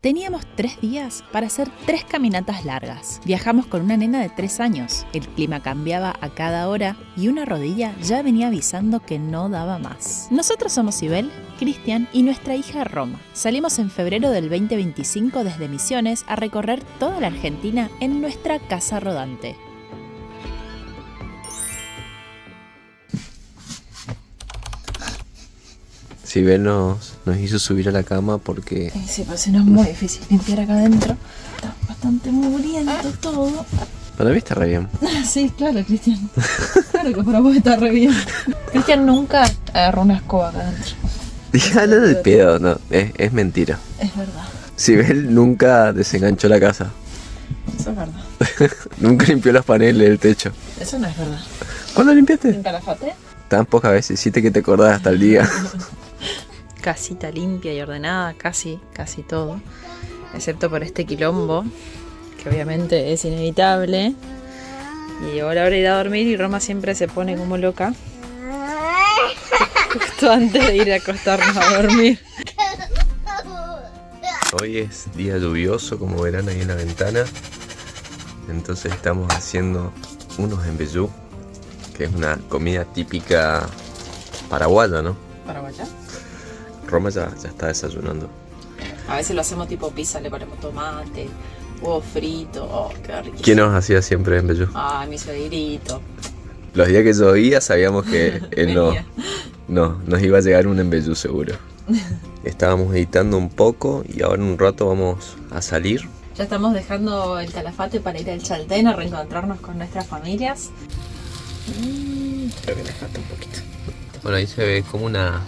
Teníamos 3 días para hacer 3 caminatas largas. Viajamos con una nena de 3 años. El clima cambiaba a cada hora y una rodilla ya venía avisando que no daba más. Nosotros somos Sibel, Cristian y nuestra hija Roma. Salimos en febrero del 2025 desde Misiones a recorrer toda la Argentina en nuestra casa rodante. Sibel nos hizo subir a la cama porque... Sí, pero si no es muy difícil limpiar acá adentro. Está bastante mugriento todo. Para mí está re bien. Sí, claro, Cristian. Claro que para vos está re bien. Cristian nunca agarró una escoba acá adentro. Dígalo del pedo, no, es mentira. Es verdad. Sibel nunca desenganchó la casa. Eso es verdad. Nunca limpió los paneles del techo. Eso no es verdad. ¿Cuándo limpiaste? ¿En Calafate? Tan pocas veces hiciste que te acordás hasta el día. Casita limpia y ordenada, casi todo. Excepto por este quilombo, que obviamente es inevitable. Y llegó la hora de ir a dormir y Roma siempre se pone como loca. Justo antes de ir a acostarnos a dormir. Hoy es día lluvioso, como verán ahí en la ventana. Entonces estamos haciendo unos embellú, que es una comida típica paraguaya, ¿no? ¿Paraguaya? Roma ya está desayunando. A veces lo hacemos tipo pizza, le ponemos tomate, huevo frito, oh, qué riquísimo. ¿Quién nos hacía siempre embellú? Ay, mi suegrito. Los días que llovía sabíamos que él nos iba a llegar un embellú seguro. Estábamos editando un poco y ahora en un rato vamos a salir. Ya estamos dejando el Calafate para ir al Chaltén a reencontrarnos con nuestras familias. Creo que le falta un poquito. Bueno, ahí se ve como una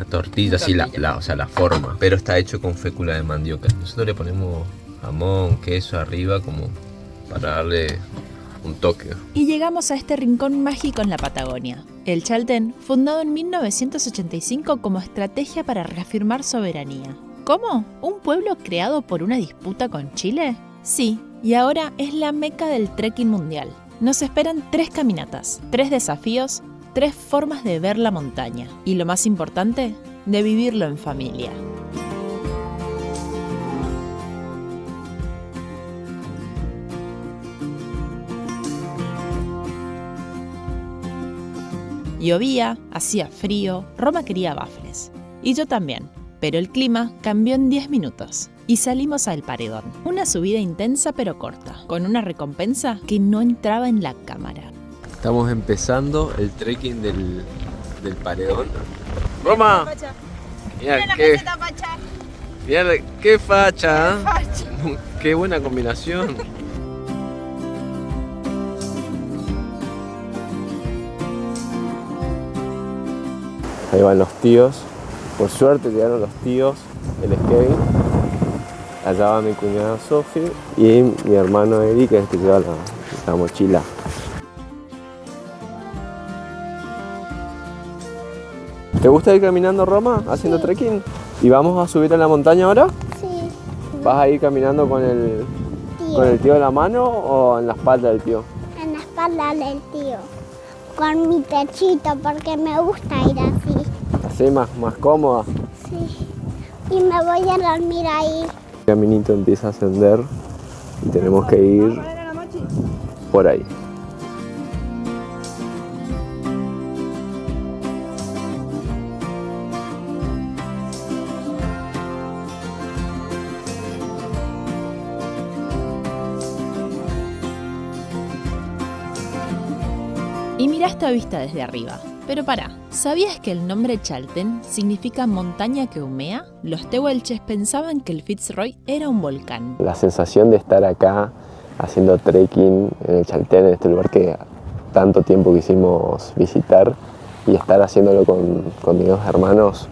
tortilla, así o sea, la forma, pero está hecho con fécula de mandioca. Nosotros le ponemos jamón, queso arriba como para darle un toque. Y llegamos a este rincón mágico en la Patagonia, el Chaltén, fundado en 1985 como estrategia para reafirmar soberanía. ¿Cómo? ¿Un pueblo creado por una disputa con Chile? Sí, y ahora es la meca del trekking mundial. Nos esperan 3 caminatas, 3 desafíos, 3 formas de ver la montaña y lo más importante, de vivirlo en familia. Llovía, hacía frío, Roma quería waffles. Y yo también, pero el clima cambió en 10 minutos. Y salimos al Paredón. Una subida intensa pero corta, con una recompensa que no entraba en la cámara. Estamos empezando el trekking del Paredón. ¡Roma! Mira qué facha. Qué buena combinación. Ahí van los tíos. Por suerte llegaron los tíos, el skate. Allá va mi cuñada Sofi y mi hermano Eric, que es el que lleva la mochila. ¿Te gusta ir caminando, Roma, haciendo trekking? ¿Y vamos a subir a la montaña ahora? Sí. ¿Vas a ir caminando con el tío de la mano o en la espalda del tío? En la espalda del tío. Con mi techito, porque me gusta ir así. Así más cómoda. Sí. Y me voy a dormir ahí. El caminito empieza a ascender y tenemos que ir por ahí. Y mirá esta vista desde arriba. Pero pará, ¿sabías que el nombre Chaltén significa montaña que humea? Los tehuelches pensaban que el Fitzroy era un volcán. La sensación de estar acá haciendo trekking en el Chaltén, en este lugar que tanto tiempo quisimos visitar, y estar haciéndolo con mis 2 hermanos,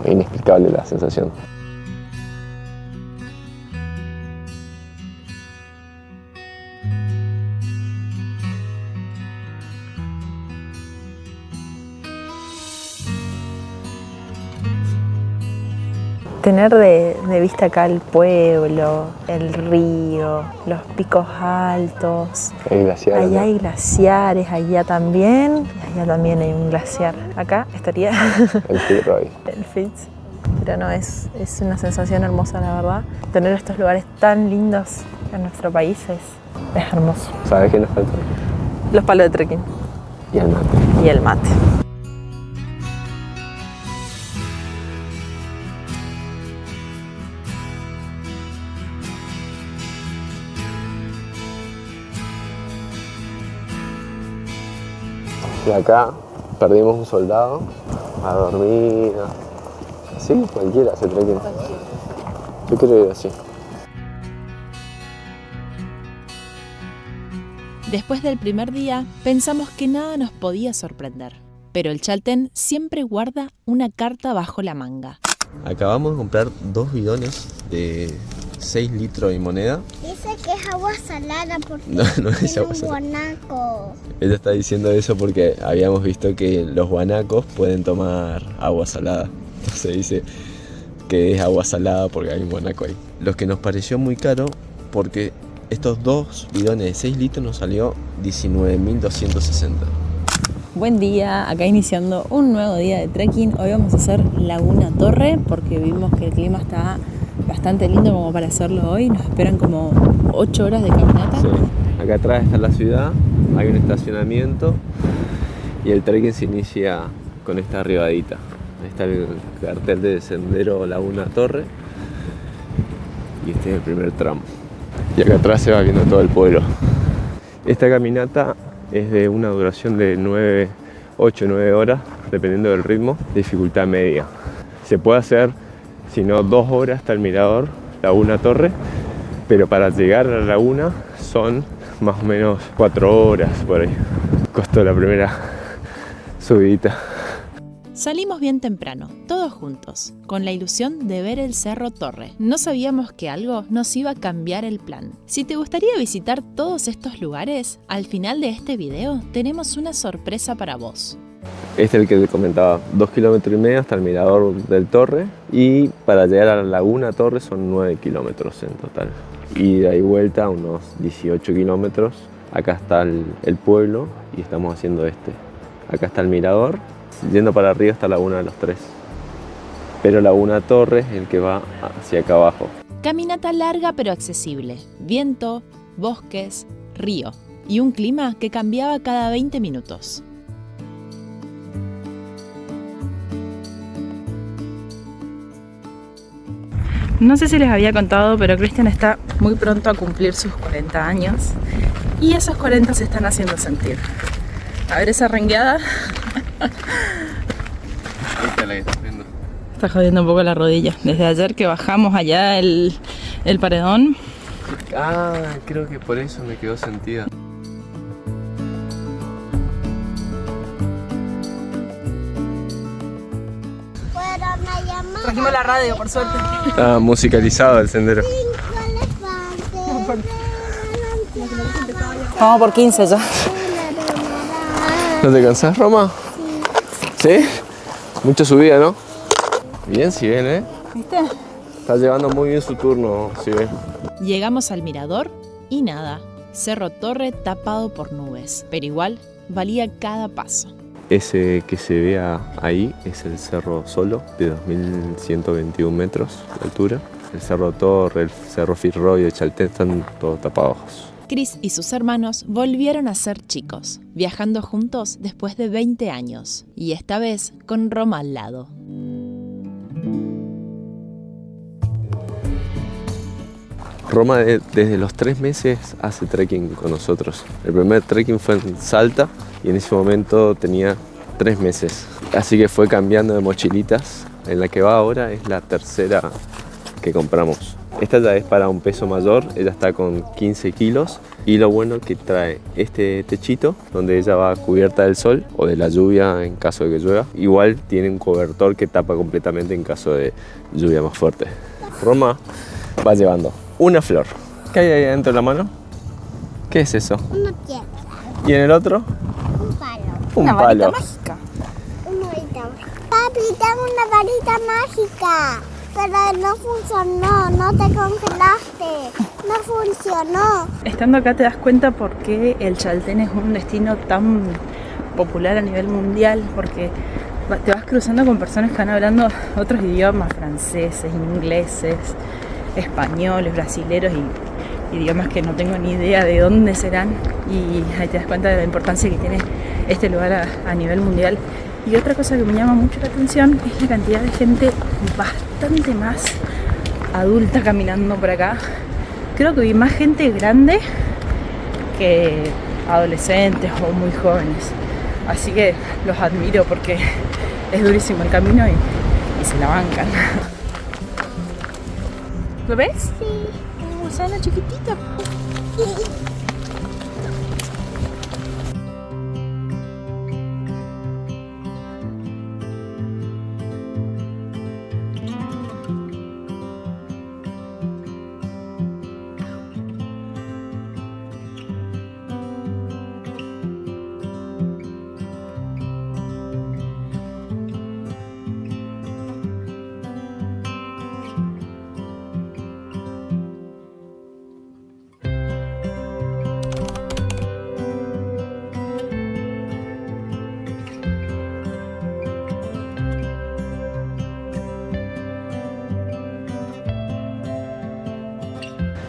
inexplicable la sensación. Tener de vista acá el pueblo, el río, los picos altos. Hay glaciares. Allá hay glaciares, allá también. Y allá también hay un glaciar. Acá estaría El Fitzroy. el Fitz. Pero no, es una sensación hermosa, la verdad. Tener estos lugares tan lindos en nuestro país es hermoso. ¿Sabes qué nos falta? Los palos de trekking. Y el mate. Y el mate. Y acá perdimos un soldado a dormir. Sí, cualquiera hace trekking. Yo quiero ir así. Después del primer día, pensamos que nada nos podía sorprender. Pero el Chaltén siempre guarda una carta bajo la manga. Acabamos de comprar 2 bidones de 6 litros de moneda. Dice que es agua salada porque No es tiene agua un salada. guanaco. Ella está diciendo eso porque habíamos visto que los guanacos pueden tomar agua salada. Entonces dice que es agua salada porque hay un guanaco ahí. Lo que nos pareció muy caro porque estos 2 bidones de 6 litros nos salió 19.260. Buen día, acá iniciando un nuevo día de trekking. Hoy vamos a hacer Laguna Torre porque vimos que el clima está bastante lindo como para hacerlo hoy. Nos esperan como 8 horas de caminata. Sí. Acá atrás está la ciudad, hay un estacionamiento y el trekking se inicia con esta arribadita. Ahí está el cartel de Sendero Laguna Torre y este es el primer tramo. Y acá atrás se va viendo todo el pueblo. Esta caminata es de una duración de 8 o 9 horas, dependiendo del ritmo, dificultad media. Se puede hacer, si no, 2 horas hasta el mirador, Laguna Torre, pero para llegar a la laguna son más o menos 4 horas por ahí. Costó la primera subidita. Salimos bien temprano, todos juntos, con la ilusión de ver el Cerro Torre. No sabíamos que algo nos iba a cambiar el plan. Si te gustaría visitar todos estos lugares, al final de este video tenemos una sorpresa para vos. Este es el que te comentaba, 2,5 kilómetros hasta el mirador del Torre, y para llegar a la Laguna Torre son 9 kilómetros en total. Y de ahí vuelta unos 18 kilómetros. Acá está el pueblo y estamos haciendo este. Acá está el mirador. Yendo para arriba está Laguna de los Tres. Pero Laguna Torre es el que va hacia acá abajo. Caminata larga pero accesible. Viento, bosques, río y un clima que cambiaba cada 20 minutos. No sé si les había contado, pero Cristian está muy pronto a cumplir sus 40 años y esos 40 se están haciendo sentir. A ver esa rengueada. Esta es la que está viendo. Está jodiendo un poco la rodilla. Desde ayer que bajamos allá el paredón. Ah, creo que por eso me quedó sentida. Fueron a llamar Trajimos la radio, por suerte. Está musicalizado el sendero. 5 elefantes. Vamos por 15 ya. ¿No te cansás, Roma? Sí. ¿Sí? Mucha subida, ¿no? Bien, si ven, ¿eh? ¿Viste? Está llevando muy bien su turno, si ven. Llegamos al mirador y nada. Cerro Torre tapado por nubes. Pero igual valía cada paso. Ese que se ve ahí es el Cerro Solo, de 2.121 metros de altura. El Cerro Torre, el Cerro Fitzroy y el Chaltén están todos tapados. Chris y sus hermanos volvieron a ser chicos, viajando juntos después de 20 años, y esta vez con Roma al lado. Roma desde los 3 meses hace trekking con nosotros. El primer trekking fue en Salta y en ese momento tenía 3 meses. Así que fue cambiando de mochilitas. En la que va ahora es la tercera que compramos. Esta ya es para un peso mayor, ella está con 15 kilos y lo bueno que trae este techito donde ella va cubierta del sol o de la lluvia en caso de que llueva. Igual tiene un cobertor que tapa completamente en caso de lluvia más fuerte. Roma va llevando una flor. ¿Qué hay ahí adentro de la mano? ¿Qué es eso? Una piedra, ¿Y en el otro? un palo, Un Una palo. varita mágica. una varita. Papi, tengo una varita mágica, pero no funcionó, no te congelaste, no funcionó. Estando acá te das cuenta por qué el Chaltén es un destino tan popular a nivel mundial, porque te vas cruzando con personas que van hablando otros idiomas, franceses, ingleses, españoles, brasileros y idiomas que no tengo ni idea de dónde serán. Y ahí te das cuenta de la importancia que tiene este lugar a nivel mundial. Y otra cosa que me llama mucho la atención es la cantidad de gente bastante más adulta caminando por acá. Creo que vi más gente grande que adolescentes o muy jóvenes. Así que los admiro porque es durísimo el camino y se la bancan. ¿Lo ves? Sí. Un gusano chiquitito.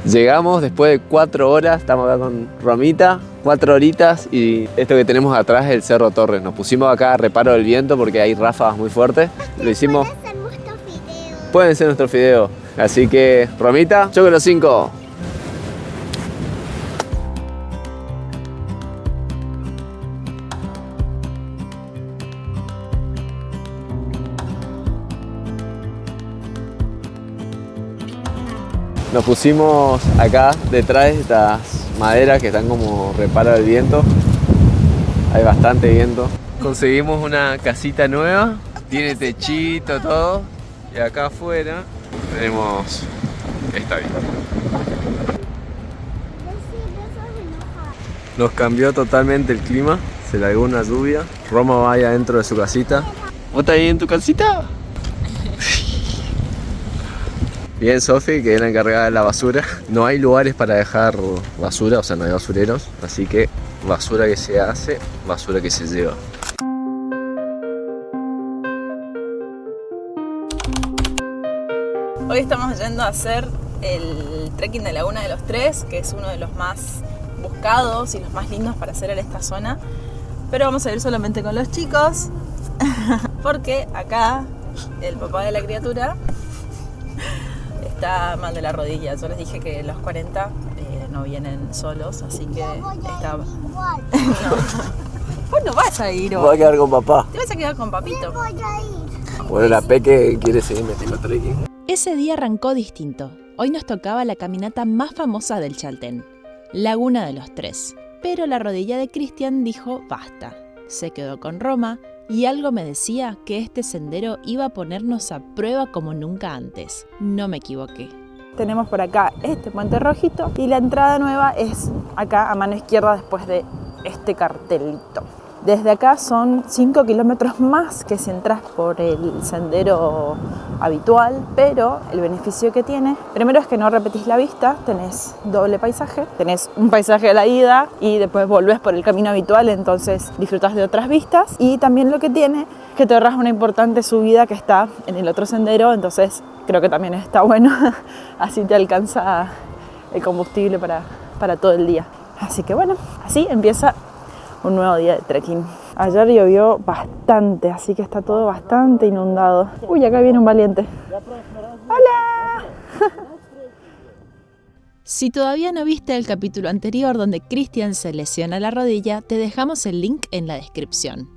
Llegamos después de 4 horas, estamos acá con Romita, 4 horitas y esto que tenemos atrás es el Cerro Torres. Nos pusimos acá a reparo del viento porque hay ráfagas muy fuertes. Lo hicimos. Pueden ser nuestros videos. Pueden ser nuestros videos. Así que, Romita, choque los 5. Nos pusimos acá detrás de estas maderas que están como reparo del viento. Hay bastante viento. Conseguimos una casita nueva, tiene techito, todo. Y acá afuera tenemos esta vista. Nos cambió totalmente el clima, se largó una lluvia. Roma va ahí adentro de su casita. ¿Vos estás ahí en tu casita? Bien, Sofi, que es la encargada de la basura. No hay lugares para dejar basura, o sea, no hay basureros. Así que basura que se hace, basura que se lleva. Hoy estamos yendo a hacer el trekking de Laguna de los Tres, que es uno de los más buscados y los más lindos para hacer en esta zona. Pero vamos a ir solamente con los chicos, porque acá el papá de la criatura está mal de la rodilla. Yo les dije que los 40 no vienen solos, así que está... Igual. No. Vos no vas a ir hoy. Voy a quedar con papá. Te vas a quedar con papito. Voy a ir. Bueno, la Peque quiere seguir metiendo trekking. Ese día arrancó distinto. Hoy nos tocaba la caminata más famosa del Chaltén, Laguna de los Tres. Pero la rodilla de Cristian dijo basta. Se quedó con Roma y algo me decía que este sendero iba a ponernos a prueba como nunca antes. No me equivoqué. Tenemos por acá este puente rojito y la entrada nueva es acá a mano izquierda después de este cartelito. Desde acá son 5 kilómetros más que si entras por el sendero habitual, pero el beneficio que tiene, primero es que no repetís la vista, tenés doble paisaje, tenés un paisaje a la ida y después volvés por el camino habitual, entonces disfrutás de otras vistas. Y también lo que tiene es que te ahorras una importante subida que está en el otro sendero, entonces creo que también está bueno, así te alcanza el combustible para todo el día. Así que bueno, así empieza un nuevo día de trekking. Ayer llovió bastante, así que está todo bastante inundado. Uy, acá viene un valiente. ¡Hola! Si todavía no viste el capítulo anterior donde Cristian se lesiona la rodilla, te dejamos el link en la descripción.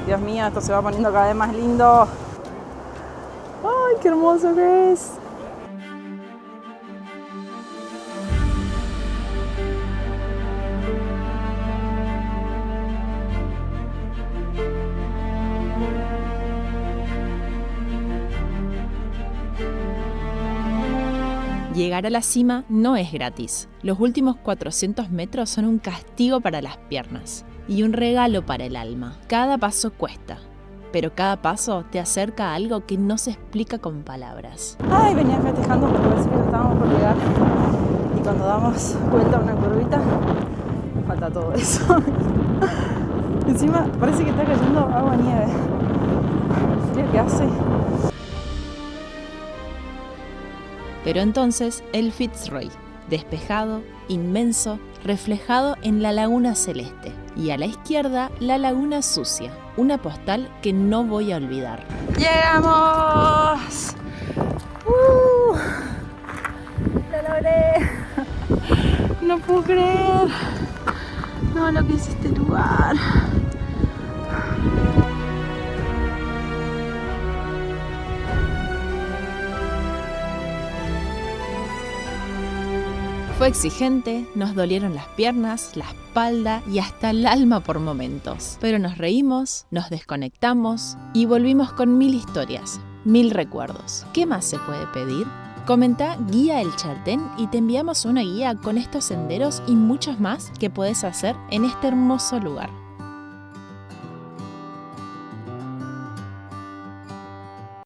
Dios mío, esto se va poniendo cada vez más lindo. ¡Ay, qué hermoso que es! Llegar a la cima no es gratis. Los últimos 400 metros son un castigo para las piernas y un regalo para el alma. Cada paso cuesta, pero cada paso te acerca a algo que no se explica con palabras. Ay, venía festejando porque parece que ya estábamos por llegar. Y cuando damos vuelta a una curvita, nos falta todo eso. Encima parece que está cayendo agua nieve. El frío que hace. Pero entonces el Fitzroy, despejado, inmenso, reflejado en la laguna celeste. Y a la izquierda, la laguna sucia, una postal que no voy a olvidar. ¡Llegamos! ¡Lo logré! No puedo creer. No, lo que es este lugar. Fue exigente, nos dolieron las piernas, la espalda y hasta el alma por momentos. Pero nos reímos, nos desconectamos y volvimos con 1000 historias, 1000 recuerdos. ¿Qué más se puede pedir? Comenta Guía El Chaltén y te enviamos una guía con estos senderos y muchos más que puedes hacer en este hermoso lugar.